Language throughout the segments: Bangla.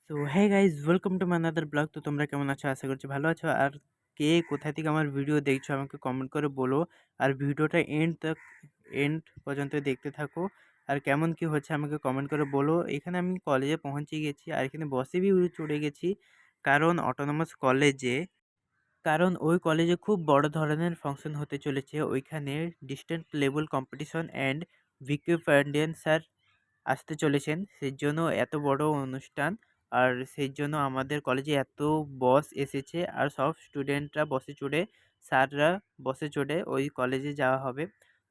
So hey guys welcome to my another blog. তো তোমরা কেমন আছো? আশা করছি ভালো আছো। আর কে কোথা থেকে আমার ভিডিও দেখছো আমাকে কমেন্ট করে বলো। আর ভিডিওটা এন্ড পর্যন্ত দেখতে থাকো। আর কেমন কি হচ্ছে আমাকে কমেন্ট করে বলো। এখানে আমি কলেজে পৌঁছে গেছি আর এখানে বসে বি চড়ে গেছি, কারণ অটোনমাস কলেজে কারণ ওই কলেজে খুব বড় ধরনের ফাংশন হতে চলেছে। ওইখানে distant level competition and Vicky Pandian sir আসতে চলেছেন, সেই জন্য এত বড় অনুষ্ঠান। আর সেই জন্য আমাদের কলেজে এত বস এসেছে আর সব স্টুডেন্টরা বসে চড়ে, স্যাররা বসে চড়ে ওই কলেজে যাওয়া হবে।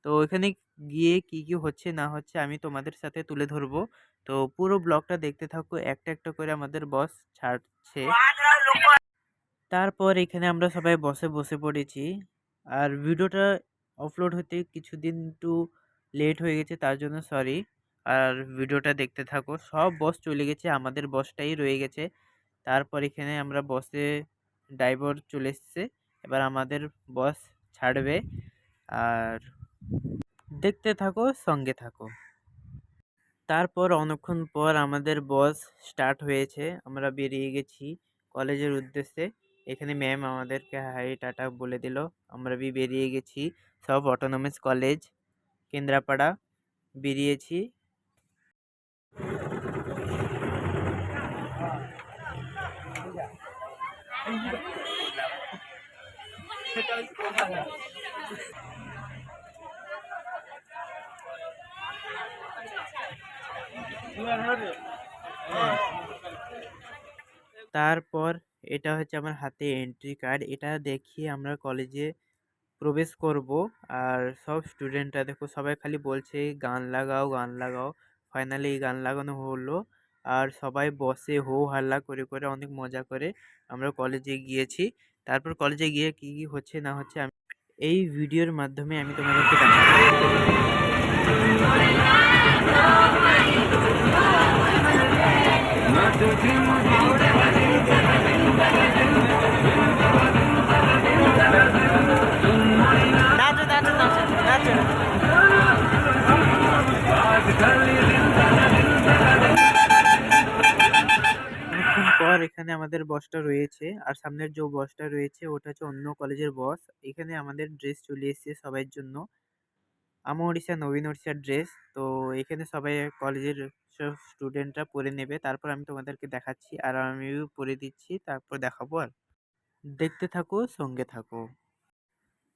তো ওইখানে গিয়ে কি কি হচ্ছে না হচ্ছে আমি তোমাদের সাথে তুলে ধরবো। তো পুরো ব্লগটা দেখতে থাকো, একটা একটা করে আমাদের বস ছাড়ছে। তারপর এখানে আমরা সবাই বসে বসে পড়েছি। আর ভিডিওটা আপলোড হতে কিছুদিন একটু লেট হয়ে গেছে, তার জন্য সরি। আর ভিডিওটা দেখতে থাকো। সব বস চলে গেছে, আমাদের বসটাই রয়ে গেছে। তারপর এখানে আমরা বসে ড্রাইভার চলে এসছে, এবার আমাদের বস ছাড়বে। আর দেখতে থাকো, সঙ্গে থাকো। তারপর অনেকক্ষণ পর আমাদের বস স্টার্ট হয়েছে, আমরা বেরিয়ে গেছি কলেজের উদ্দেশ্যে। এখানে ম্যাম আমাদেরকে হাই টাটা বলে দিল, আমরা বেরিয়ে গেছি। সব অটোনমাস কলেজ কেন্দ্রাপাড়া বেরিয়েছি। তারপর এটা হচ্ছে আমার হাতে এন্ট্রি কার্ড, এটা দেখিয়ে আমরা কলেজে প্রবেশ করব। আর সব স্টুডেন্টরা দেখো সবাই খালি বলছে গান লাগাও গান লাগাও। ফাইনালি গান লাগানো হলো আর সবাই বসে হো হাল্লা করে করে অনেক মজা করে আমরা কলেজে গিয়েছি। তারপর কলেজে গিয়ে কি কি হচ্ছে না হচ্ছে আমি এই ভিডিওর মাধ্যমে আমি তোমাদেরকে অনেকক্ষণ পর এখানে আমাদের বসটা রয়েছে আর সামনের যে বসটা রয়েছে ওটা হচ্ছে অন্য কলেজের বস। এখানে আমাদের ড্রেস চলে এসেছে সবার জন্য, আমো ওড়িশা নবীন ওড়িশার ড্রেস। তো এখানে সবাই কলেজের সব স্টুডেন্টরা পরে নেবে, তারপর আমি তোমাদেরকে দেখাচ্ছি আর আমিও পরে দিচ্ছি, তারপর দেখাবো। আর দেখতে থাকো, সঙ্গে থাকো।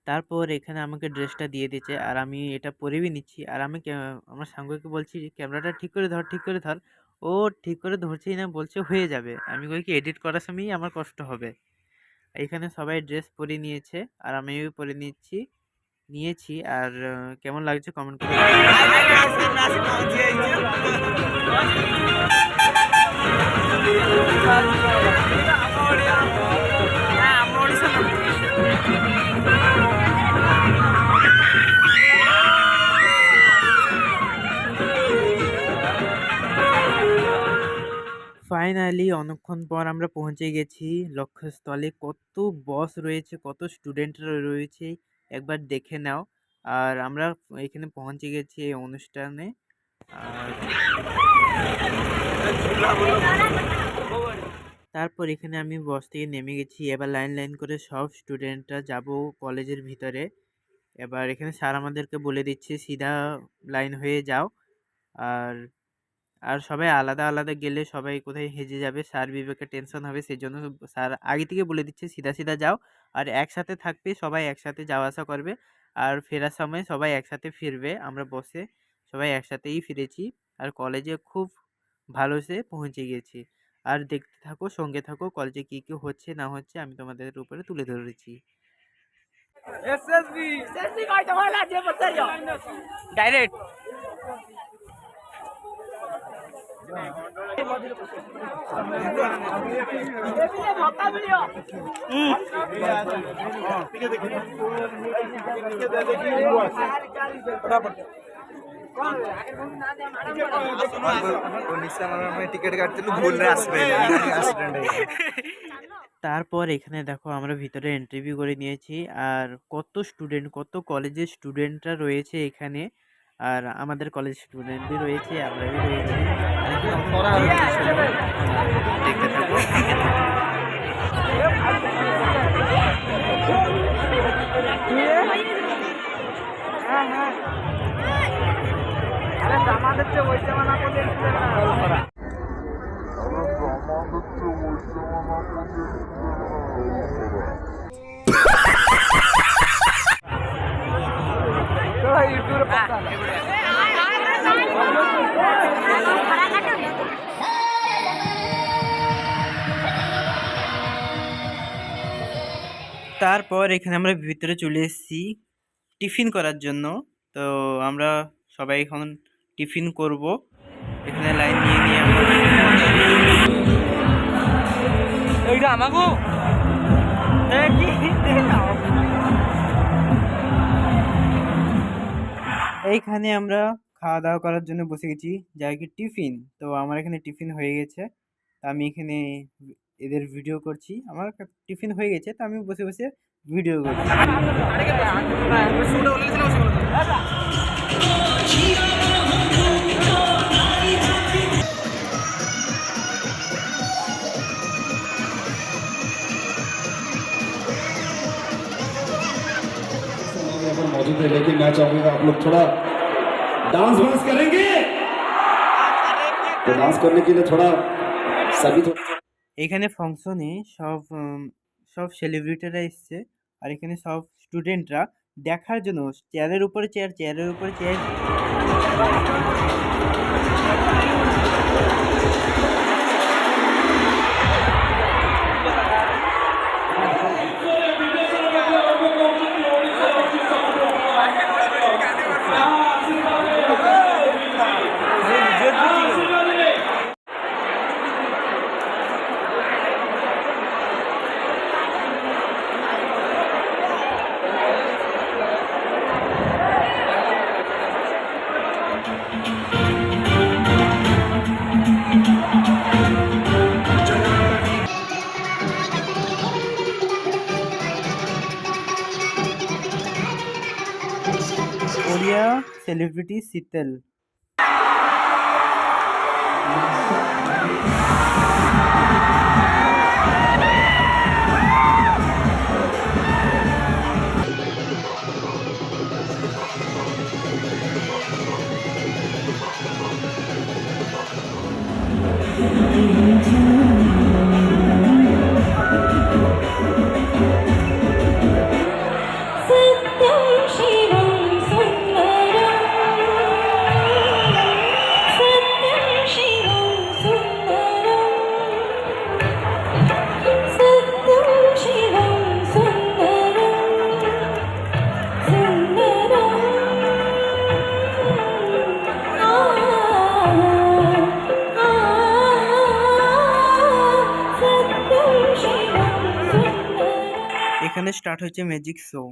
তারপর এখানে আমাকে ড্রেসটা দিয়ে দিয়েছে আর আমি এটা পরেই নিচ্ছি। আর আমি আমার সাঙ্গকে বলছি ক্যামেরাটা ঠিক করে ধর, ঠিক করে ধর। ও ঠিক করে ধরছেই না, বলছে হয়ে যাবে। আমি কই কি এডিট করার সময়ই আমার কষ্ট হবে। এখানে সবাই ড্রেস পরে নিয়েছে আর আমিও পরে নিয়েছি। আর কেমন লাগছে কমেন্ট করে ফাইনালি অনেকক্ষণ পর আমরা পৌঁছে গেছি লক্ষ্যস্থলে। কত বস রয়েছে, কত স্টুডেন্টরা রয়েছে একবার দেখে নাও। আর আমরা এখানে পৌঁছে গেছি এই অনুষ্ঠানে। আর তারপর এখানে আমি বস থেকে নেমে গেছি, এবার লাইন লাইন করে সব স্টুডেন্টরা যাব কলেজের ভিতরে। এবার এখানে স্যার আমাদেরকে বলে দিচ্ছে সিধা লাইন হয়ে যাও। আর আর সবাই আলাদা আলাদা গেলে সবাই কোথায় হেজে যাবে, স্যার বিবেকের টেনশন হবে, সেই জন্য স্যার আগে থেকে বলে দিচ্ছে সিধা সিধা যাও। আর একসাথে থাকবে, সবাই একসাথে যাওয়া আসা করবে। আর ফেরার সময় সবাই একসাথে ফিরবে, আমরা বসে সবাই একসাথেই ফিরেছি। আর কলেজে খুব ভালো সে পৌঁছে গেছি। আর দেখতে থাকো, সঙ্গে থাকো, কলেজে কি কি হচ্ছে না হচ্ছে আমি তোমাদের উপরে তুলে ধরেছি। ডাইরেক্ট টিকিট কাটছিল ভুল আসবে। তারপর এখানে দেখো আমরা ভিতরে ইন্টারভিউ করে নিয়েছি। আর কত স্টুডেন্ট, কত কলেজের স্টুডেন্টরা রয়েছে এখানে। আর আমাদের কলেজ স্টুডেন্টই রয়েছে, আমরাই রয়েছি। আর এখানে অনেক তারপর এখানে আমরা ভিতরে চলে এসেছি টিফিন করার জন্য। তো আমরা সবাই এখন টিফিন করব। এখানে লাইন নিয়ে নিয়ে আমরা টিফিন করছি। এইটা আমাগো এইখানে আমরা খাওয়া দাওয়া করার জন্য বসে গেছি, যা কি টিফিন। তো আমার এখানে টিফিন হয়ে গেছে, তা আমি এখানে এদের ভিডিও করছি। আমার টিফিন হয়ে গেছে, তো আমি বসে বসে ভিডিও করছি। यहाँ पर मौजूद है, लेकिन मैं चाहूंगा आप लोग थोड़ा डांस वांस करेंगे। तो डांस करने के लिए थोड़ा सभी এখানে ফাংশনে সব সেলিব্রিটিরা এসছে, আর এখানে সব স্টুডেন্টরা দেখার জন্য চেয়ারের উপরে চেয়ার, চেয়ারের উপরে চেয়ার। কোরিয়া সেলিব্রিটি শীতল। এখানে স্টার্ট হচ্ছে ম্যাজিক শো।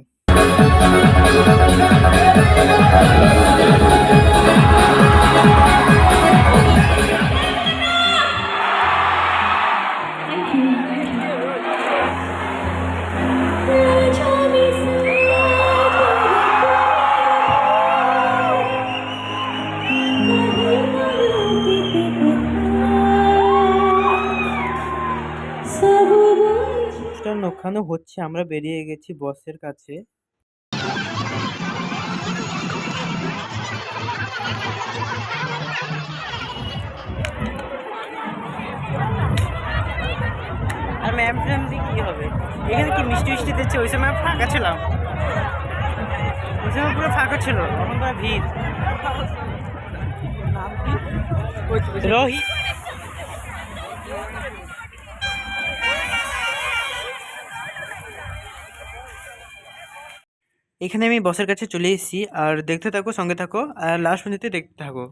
অনুষ্ঠান ওখানে হচ্ছে, আমরা বেরিয়ে গেছি বসের কাছে। আর ম্যাম ফ্যাম দিয়ে কি হবে, এখানে কি মিষ্টি মিষ্টি দিচ্ছে। ওই সময় ফাঁকা ছিলাম, ওই সময় পুরো ফাঁকা ছিল, তখন পুরো ভিড়। রোহিত এখানে আমি বসের কাছে চলে এসেছি, আর দেখতে থাকো, সঙ্গে থাকো, আর লাস্ট পর্যন্ত দেখতে থাকো।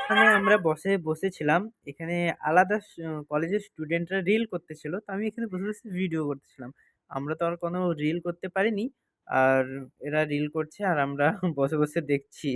এখানে আমরা বসেছিলাম, এখানে আলাদা কলেজের স্টুডেন্টরা রিল করতেছিল, তো আমি এখানে বসে বসে ভিডিও করতেছিলাম। আমরা তো আর কোনো রিল করতে পারিনি, আর এরা রিল করছে আর আমরা বসে বসে দেখছি।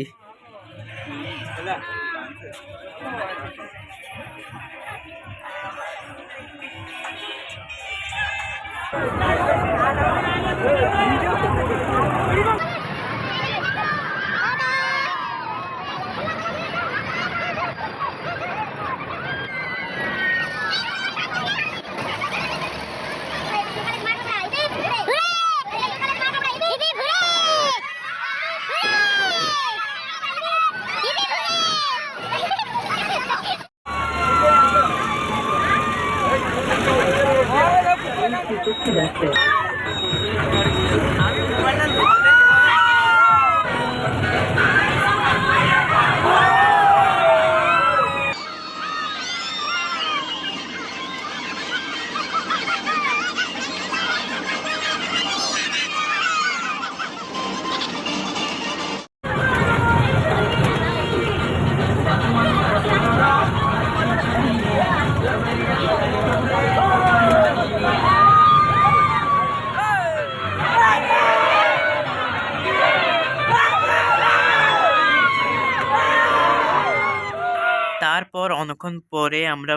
অনেকক্ষণ পরে আমরা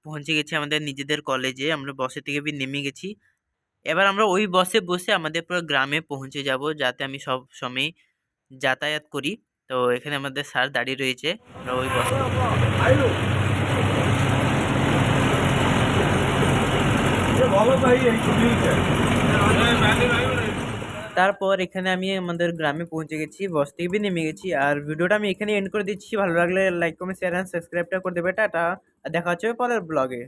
পৌঁছে গেছি আমাদের নিজেদের কলেজে। আমরা বসে থেকে নেমে গেছি। এবার আমরা ওই বসে বসে আমাদের পুরো গ্রামে পৌঁছে যাব, যাতে আমি সব সময় যাতায়াত করি। তো এখানে আমাদের স্যার দাঁড়িয়ে রয়েছে, আমরা ওই বসে। তারপর এখানে আমি আমাদের গ্রামে পৌঁছে গেছি, বস থেকে নেমে গেছি। আর ভিডিওটা আমি এখানে এন্ড করে দিচ্ছি। ভালো লাগলে লাইক কমেন্ট শেয়ার এন্ড সাবস্ক্রাইবটা করে দেবে। টাটা, আর দেখা হচ্ছে পরের ব্লগে।